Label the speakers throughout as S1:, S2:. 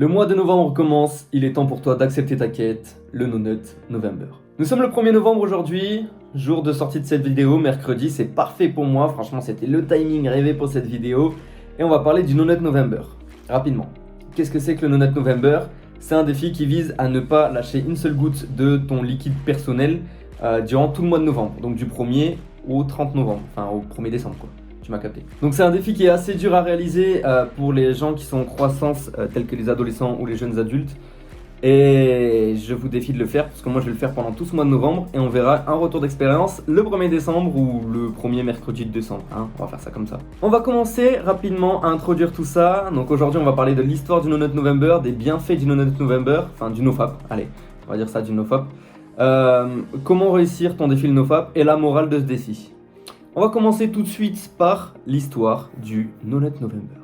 S1: Le mois de novembre commence, il est temps pour toi d'accepter ta quête, le No Nut November. Nous sommes le 1er novembre aujourd'hui, jour de sortie de cette vidéo, mercredi, c'est parfait pour moi, franchement c'était le timing rêvé pour cette vidéo. Et on va parler du No Nut November, rapidement. Qu'est-ce que c'est que le No Nut November? C'est un défi qui vise à ne pas lâcher une seule goutte de ton liquide personnel durant tout le mois de novembre, donc du 1er au 30 novembre, enfin au 1er décembre quoi. Tu m'as capté. Donc c'est un défi qui est assez dur à réaliser pour les gens qui sont en croissance tels que les adolescents ou les jeunes adultes. Et je vous défie de le faire parce que moi je vais le faire pendant tout ce mois de novembre et on verra un retour d'expérience le 1er décembre ou le 1er mercredi de décembre. On va faire ça comme ça. On va commencer rapidement à introduire tout ça. Donc aujourd'hui on va parler de l'histoire du No Nut November, des bienfaits du No Nut November, enfin du NoFap. Allez, on va dire ça, du NoFap. Comment réussir ton défi le NoFap et la morale de ce défi. On va commencer tout de suite par l'histoire du No Nut November.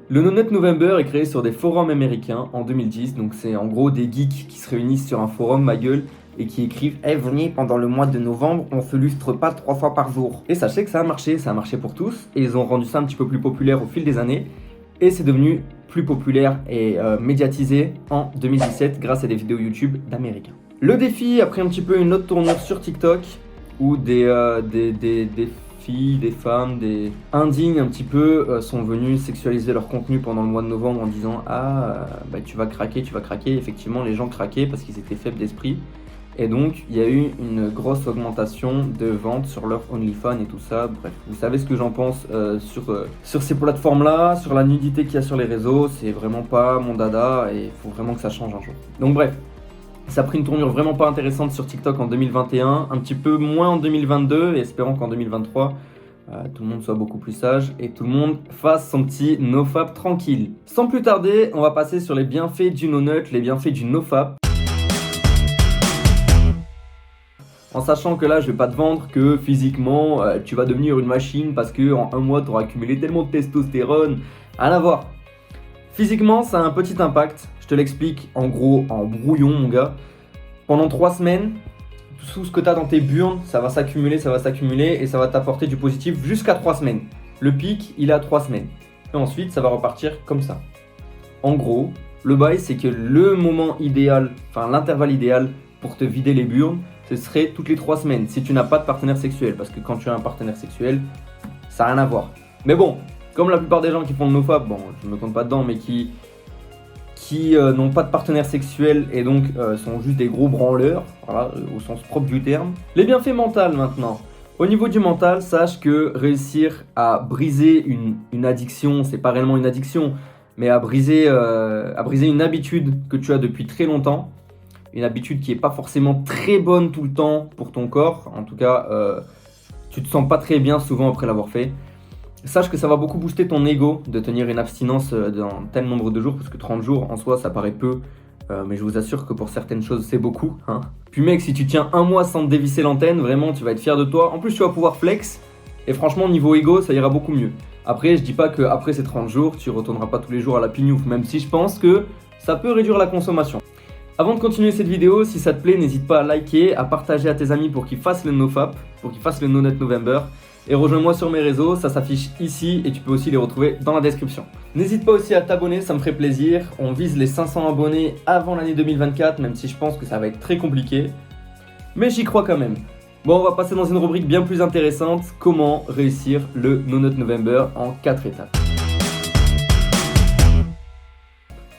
S1: Le No Nut November est créé sur des forums américains en 2010, donc c'est en gros des geeks qui se réunissent sur un forum, ma gueule, et qui écrivent « Eh, venez, pendant le mois de novembre, on se lustre pas 3 fois par jour ». Et sachez que ça a marché pour tous, et ils ont rendu ça un petit peu plus populaire au fil des années, et c'est devenu plus populaire et médiatisé en 2017 grâce à des vidéos YouTube d'Américains. Le défi a pris un petit peu une autre tournure sur TikTok où des filles, des femmes, des indignes un petit peu sont venus sexualiser leur contenu pendant le mois de novembre en disant « Ah, bah, tu vas craquer ». Effectivement, les gens craquaient parce qu'ils étaient faibles d'esprit. Et donc, il y a eu une grosse augmentation de ventes sur leur OnlyFans et tout ça. Bref, vous savez ce que j'en pense sur ces plateformes-là, sur la nudité qu'il y a sur les réseaux. C'est vraiment pas mon dada et il faut vraiment que ça change un jour. Donc bref. Ça a pris une tournure vraiment pas intéressante sur TikTok en 2021, un petit peu moins en 2022 et espérons qu'en 2023, tout le monde soit beaucoup plus sage et tout le monde fasse son petit NoFap tranquille. Sans plus tarder, on va passer sur les bienfaits du No Nut, les bienfaits du NoFap. En sachant que là, je vais pas te vendre que physiquement, tu vas devenir une machine parce que en un mois, tu auras accumulé tellement de testostérone. Rien à voir. Physiquement, ça a un petit impact. Je te l'explique en gros en brouillon, mon gars. Pendant 3 semaines, tout ce que tu as dans tes burnes, ça va s'accumuler et ça va t'apporter du positif jusqu'à 3 semaines. Le pic, il est à 3 semaines. Et ensuite, ça va repartir comme ça. En gros, le bail, c'est que le moment idéal, enfin l'intervalle idéal pour te vider les burnes, ce serait toutes les 3 semaines si tu n'as pas de partenaire sexuel. Parce que quand tu as un partenaire sexuel, ça n'a rien à voir. Mais bon, comme la plupart des gens qui font le NoFap, bon, je ne me compte pas dedans, mais qui n'ont pas de partenaire sexuel et donc sont juste des gros branleurs, voilà, au sens propre du terme. Les bienfaits mentaux maintenant. Au niveau du mental, sache que réussir à briser une addiction, c'est pas réellement une addiction, mais à briser une habitude que tu as depuis très longtemps, une habitude qui n'est pas forcément très bonne tout le temps pour ton corps, en tout cas, tu te sens pas très bien souvent après l'avoir fait. Sache que ça va beaucoup booster ton ego de tenir une abstinence dans tel nombre de jours, parce que 30 jours en soi ça paraît peu, mais je vous assure que pour certaines choses c'est beaucoup. Puis mec, si tu tiens un mois sans te dévisser l'antenne, vraiment tu vas être fier de toi. En plus tu vas pouvoir flex, et franchement niveau ego ça ira beaucoup mieux. Après je dis pas qu'après ces 30 jours tu retourneras pas tous les jours à la pignouf, même si je pense que ça peut réduire la consommation. Avant de continuer cette vidéo, si ça te plaît, n'hésite pas à liker, à partager à tes amis pour qu'ils fassent le NoFap, pour qu'ils fassent le No Nut November. Et rejoins-moi sur mes réseaux, ça s'affiche ici et tu peux aussi les retrouver dans la description. N'hésite pas aussi à t'abonner, ça me ferait plaisir. On vise les 500 abonnés avant l'année 2024, même si je pense que ça va être très compliqué. Mais j'y crois quand même. Bon, on va passer dans une rubrique bien plus intéressante. Comment réussir le No Nut November en 4 étapes.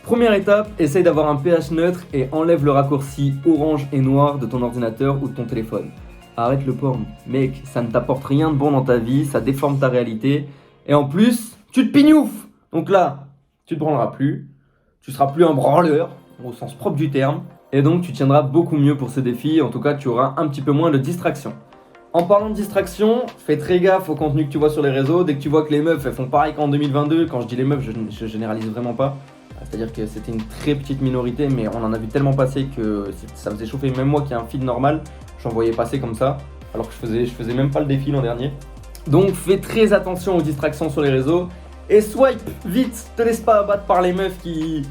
S1: Première étape, essaye d'avoir un pH neutre et enlève le raccourci orange et noir de ton ordinateur ou de ton téléphone. Arrête le porn. Mec, ça ne t'apporte rien de bon dans ta vie, ça déforme ta réalité. Et en plus, tu te pignoufes. Donc là, tu te branleras plus. Tu seras plus un branleur, au sens propre du terme. Et donc, tu tiendras beaucoup mieux pour ce défi. En tout cas, tu auras un petit peu moins de distraction. En parlant de distraction, fais très gaffe au contenu que tu vois sur les réseaux. Dès que tu vois que les meufs, elles font pareil qu'en 2022. Quand je dis les meufs, je généralise vraiment pas. C'est-à-dire que c'était une très petite minorité, mais on en a vu tellement passer que ça faisait chauffer. Même moi qui ai un feed normal, j'en voyais passer comme ça, alors que je faisais même pas le défi l'an dernier. Donc fais très attention aux distractions sur les réseaux et swipe vite, te laisse pas abattre par les meufs qui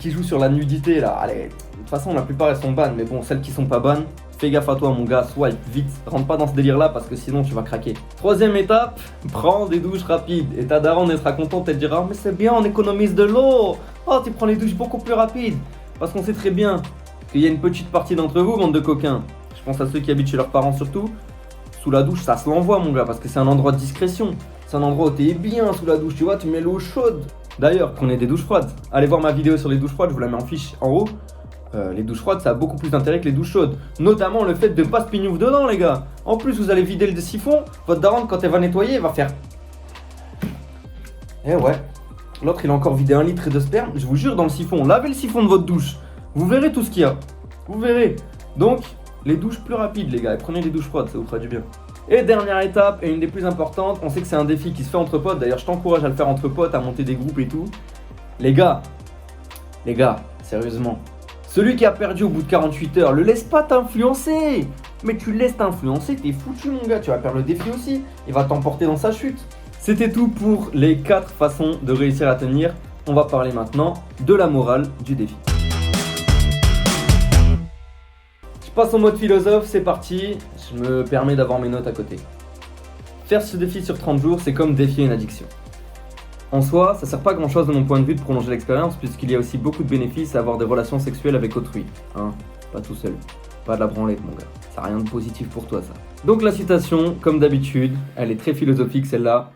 S1: jouent sur la nudité là. Allez, de toute façon la plupart elles sont ban, mais bon, celles qui sont pas ban, fais gaffe à toi mon gars, swipe vite, rentre pas dans ce délire là parce que sinon tu vas craquer. Troisième étape, prends des douches rapides et ta daronne elle sera contente, elle te dira mais c'est bien, on économise de l'eau, oh tu prends les douches beaucoup plus rapides. Parce qu'on sait très bien qu'il y a une petite partie d'entre vous, bande de coquins, je pense à ceux qui habitent chez leurs parents surtout, sous la douche ça se l'envoie mon gars parce que c'est un endroit de discrétion, c'est un endroit où t'es bien sous la douche, tu vois, tu mets l'eau chaude. D'ailleurs, prenez des douches froides, allez voir ma vidéo sur les douches froides, je vous la mets en fiche en haut. Les douches froides ça a beaucoup plus d'intérêt que les douches chaudes. Notamment le fait de pas se pignouf dedans les gars. En plus vous allez vider le siphon. Votre daronne quand elle va nettoyer elle va faire. Eh ouais. L'autre il a encore vidé 1 litre de sperme. Je vous jure dans le siphon. Lavez le siphon de votre douche. Vous verrez tout ce qu'il y a. Vous verrez. Donc les douches plus rapides les gars. Et prenez les douches froides ça vous fera du bien. Et dernière étape et une des plus importantes. On sait que c'est un défi qui se fait entre potes. D'ailleurs je t'encourage à le faire entre potes, à monter des groupes et tout. Les gars, sérieusement. Celui qui a perdu au bout de 48 heures, le laisse pas t'influencer. Mais tu laisses t'influencer, t'es foutu mon gars, tu vas perdre le défi aussi. Il va t'emporter dans sa chute. C'était tout pour les 4 façons de réussir à tenir. On va parler maintenant de la morale du défi. Je passe en mode philosophe, c'est parti. Je me permets d'avoir mes notes à côté. Faire ce défi sur 30 jours, c'est comme défier une addiction. En soi, ça sert pas à grand chose de mon point de vue de prolonger l'expérience puisqu'il y a aussi beaucoup de bénéfices à avoir des relations sexuelles avec autrui. Hein, pas tout seul. Pas de la branlette mon gars. Ça n'a rien de positif pour toi ça. Donc la citation, comme d'habitude, elle est très philosophique celle-là.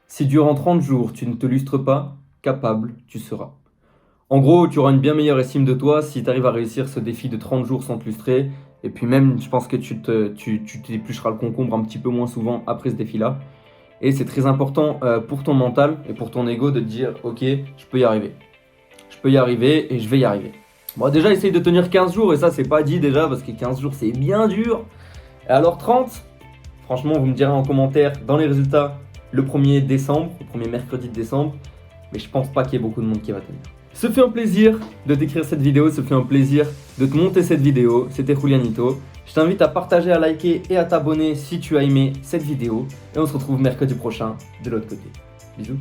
S1: Si durant 30 jours tu ne te lustres pas, capable tu seras. En gros, tu auras une bien meilleure estime de toi si tu arrives à réussir ce défi de 30 jours sans te lustrer. Et puis même, je pense que tu t'éplucheras le concombre un petit peu moins souvent après ce défi-là. Et c'est très important pour ton mental et pour ton ego de te dire ok, je peux y arriver. Je peux y arriver et je vais y arriver. Bon déjà essaye de tenir 15 jours et ça c'est pas dit déjà parce que 15 jours c'est bien dur. Et alors 30, franchement vous me direz en commentaire dans les résultats le 1er décembre, le 1er mercredi de décembre. Mais je pense pas qu'il y ait beaucoup de monde qui va tenir. Ce fait un plaisir de t'écrire cette vidéo, ce fait un plaisir de te monter cette vidéo. C'était Julianito. Je t'invite à partager, à liker et à t'abonner si tu as aimé cette vidéo. Et on se retrouve mercredi prochain de l'autre côté. Bisous.